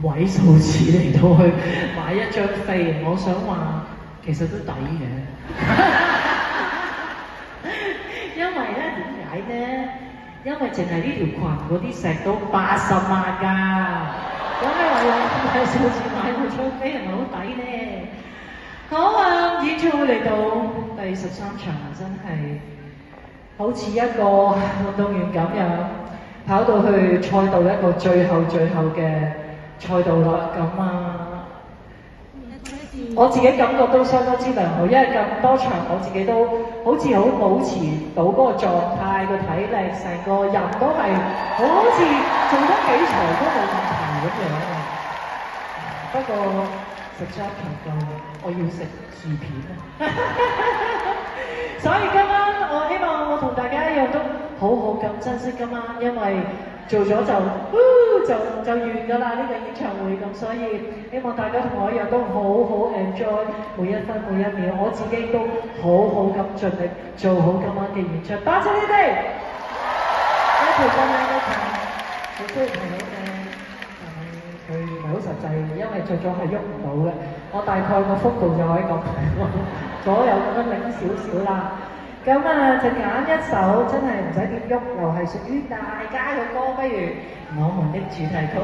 位數字嚟到去買一張飛，我想話其實都抵嘅，因為咧點解咧？因為淨係呢條裙嗰啲石都80萬㗎，咁你話用位數字買到張飛係咪好抵咧？好啊，演唱會嚟到第13場啊，真係好似一個運動員咁樣跑到去賽道一個最後嘅賽道啦，咁啊，我自己感覺都相當之良好，因為咁多場我自己都好似好保持到嗰個狀態、個體力，成個人都係好似做得幾場都冇問題咁樣啊。不過食咗一場夠，我要食薯片啊！所以今晚我希望我同大家一樣都好好咁珍惜今晚，因為做咗就完㗎啦，呢個演唱會咁，所以希望大家同我一樣都好好 enjoy 每一分每一秒，我自己都好好咁盡力做好今晚嘅演出。多謝你哋！一條咁樣嘅場，好多朋友佢唔係好實際，因為做咗係喐唔到嘅。我大概個幅度就可以講左右咁樣擰少少啦。咁啊，就揀一首真係唔使點喐，又係屬於大家嘅歌，不如我們的主題曲。